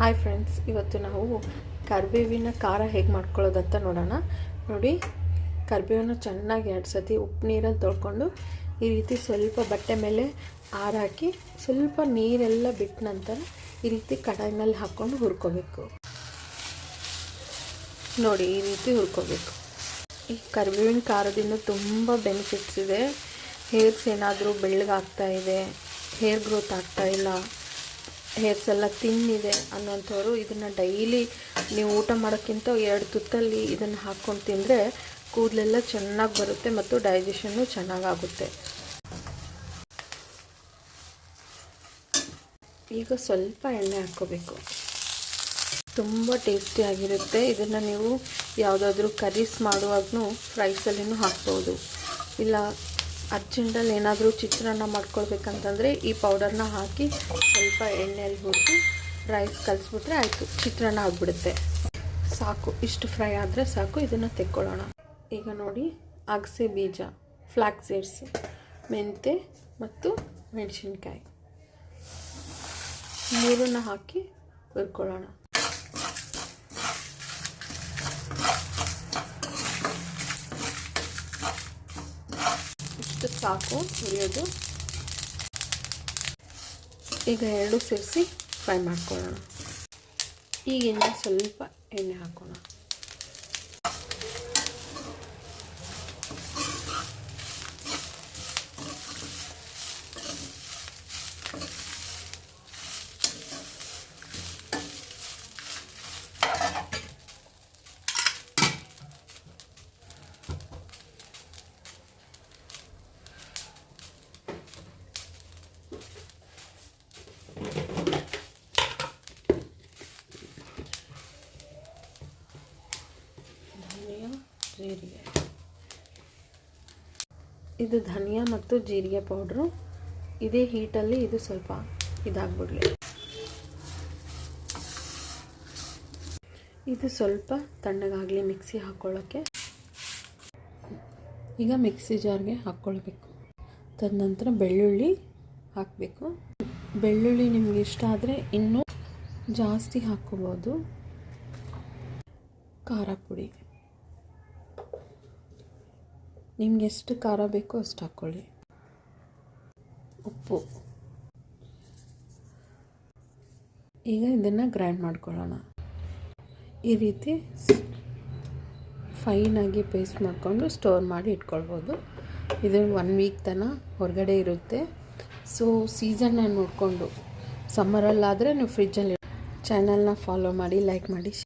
Hi friends, ಇವತ್ತು ನಾವು ಕರಿಬೇವಿನ ಖಾರ ಹೇಗೆ ಮಾಡ್ಕೊಳ್ಳೋದಂತ ನೋಡೋಣ. ನೋಡಿ, ಕರಿಬೇವನ್ನ ಚೆನ್ನಾಗಿ 2 ಸತಿ ಉಪ್ಪು ನೀರಲ್ಲಿ ತೊಳ್ಕೊಂಡು ಈ ರೀತಿ ಸ್ವಲ್ಪ ಬಟ್ಟೆ ಮೇಲೆ ಆರಾಕಿ ಸ್ವಲ್ಪ ನೀರೆಲ್ಲ ಬಿಟ್ಟ ನಂತರ ಈ ರೀತಿ ಕಡಾಯಿನಲ್ಲಿ ಹಾಕ್ಕೊಂಡು ಹುರ್ಕೋಬೇಕು. ನೋಡಿ, ಈ ರೀತಿ ಹುರ್ಕೋಬೇಕು. ಈ ಕರಿಬೇವಿನ ಖಾರದಿಂದ ತುಂಬ ಬೆನಿಫಿಟ್ಸ್ ಇದೆ. ಹೇರ್ಸ್ ಏನಾದರೂ ಬೆಳ್ಳಗಾಗ್ತಾ ಇದೆ, ಹೇರ್ ಗ್ರೋತ್ ಆಗ್ತಾ ಇಲ್ಲ, ಹೇರ್ಸ್ ಎಲ್ಲ ತಿನ್ನಿದೆ ಅನ್ನೋಂಥವ್ರು ಇದನ್ನು ಡೈಲಿ ನೀವು ಊಟ ಮಾಡೋಕ್ಕಿಂತ 2 ತುತ್ತಲ್ಲಿ ಇದನ್ನು ಹಾಕ್ಕೊಂಡು ತಿಂದರೆ ಕೂದಲೆಲ್ಲ ಚೆನ್ನಾಗಿ ಬರುತ್ತೆ ಮತ್ತು ಡೈಜೆಷನ್ನು ಚೆನ್ನಾಗಾಗುತ್ತೆ. ಈಗ ಸ್ವಲ್ಪ ಎಣ್ಣೆ ಹಾಕ್ಕೋಬೇಕು. ತುಂಬ ಟೇಸ್ಟಿಯಾಗಿರುತ್ತೆ. ಇದನ್ನು ನೀವು ಯಾವುದಾದ್ರೂ ಕರೀಸ್ ಮಾಡುವಾಗೂ ಫ್ರೈಸಲ್ಲಿನೂ ಹಾಕ್ಬೋದು. ಇಲ್ಲ ಅರ್ಜೆಂಟಲ್ಲಿ ಏನಾದರೂ ಚಿತ್ರಾನ್ನ ಮಾಡ್ಕೊಳ್ಬೇಕಂತಂದರೆ ಈ ಪೌಡರ್ನ ಹಾಕಿ ಸ್ವಲ್ಪ ಎಣ್ಣೆಯಲ್ಲಿ ಹುರಿದು ರೈಸ್ ಕಲಿಸ್ಬಿಟ್ರೆ ಆಯಿತು, ಚಿತ್ರಾನ್ನ ಆಗಿಬಿಡುತ್ತೆ. ಸಾಕು, ಇಷ್ಟು ಫ್ರೈ ಆದರೆ ಸಾಕು. ಇದನ್ನು ತೆಕ್ಕೊಳ್ಳೋಣ. ಈಗ ನೋಡಿ, ಅಗಸೆ ಬೀಜ, ಫ್ಲ್ಯಾಕ್ಸ್ ಸೀಡ್ಸ್, ಮೆಂತೆ ಮತ್ತು ಮೆಣಸಿನ್ಕಾಯಿ ಮೂರನ್ನು ಹಾಕಿ ಹುರ್ಕೊಳ್ಳೋಣ. ಇಷ್ಟು ಸಾಕು ಹುರಿಯೋದು. ಈಗ 2 ಸೇರಿಸಿ ಫ್ರೈ ಮಾಡ್ಕೊಳ್ಳೋಣ. ಈಗಿಂದ ಸ್ವಲ್ಪ ಎಣ್ಣೆ ಹಾಕೋಣ. ಜೀರಿಗೆ, ಇದು ಧನಿಯಾ ಮತ್ತು ಜೀರಿಗೆ ಪೌಡ್ರು. ಇದೇ ಹೀಟಲ್ಲಿ ಇದು ಸ್ವಲ್ಪ ಇದಾಗ್ಬಿಡಲಿ. ಇದು ಸ್ವಲ್ಪ ತಣ್ಣಗಾಗಲಿ ಮಿಕ್ಸಿ ಹಾಕ್ಕೊಳ್ಳೋಕ್ಕೆ. ಈಗ ಮಿಕ್ಸಿ ಜಾರ್ಗೆ ಹಾಕ್ಕೊಳ್ಬೇಕು. ತದನಂತರ ಬೆಳ್ಳುಳ್ಳಿ ಹಾಕಬೇಕು. ಬೆಳ್ಳುಳ್ಳಿ ನಿಮಗೆ ಇಷ್ಟ ಆದರೆ ಇನ್ನೂ ಜಾಸ್ತಿ ಹಾಕ್ಕೋಬೋದು. ಖಾರ ಪುಡಿ, ನಿಮ್ಗೆ ಎಷ್ಟು ಖಾರ ಬೇಕೋ ಅಷ್ಟು ಹಾಕ್ಕೊಳ್ಳಿ. ಉಪ್ಪು. ಈಗ ಇದನ್ನು ಗ್ರೈಂಡ್ ಮಾಡ್ಕೊಳ್ಳೋಣ. ಈ ರೀತಿ ಫೈನಾಗಿ ಪೇಸ್ಟ್ ಮಾಡಿಕೊಂಡು ಸ್ಟೋರ್ ಮಾಡಿ ಇಟ್ಕೊಳ್ಬೋದು. ಇದು 1 ವೀಕ್ ತನಕ ಹೊರಗಡೆ ಇರುತ್ತೆ. ಸೊ ಸೀಸನ್ನ ನೋಡಿಕೊಂಡು, ಸಮ್ಮರಲ್ಲಾದರೆ ನೀವು ಫ್ರಿಜ್ಜಲ್ಲಿ. ಚಾನಲ್ನ ಫಾಲೋ ಮಾಡಿ, ಲೈಕ್ ಮಾಡಿ.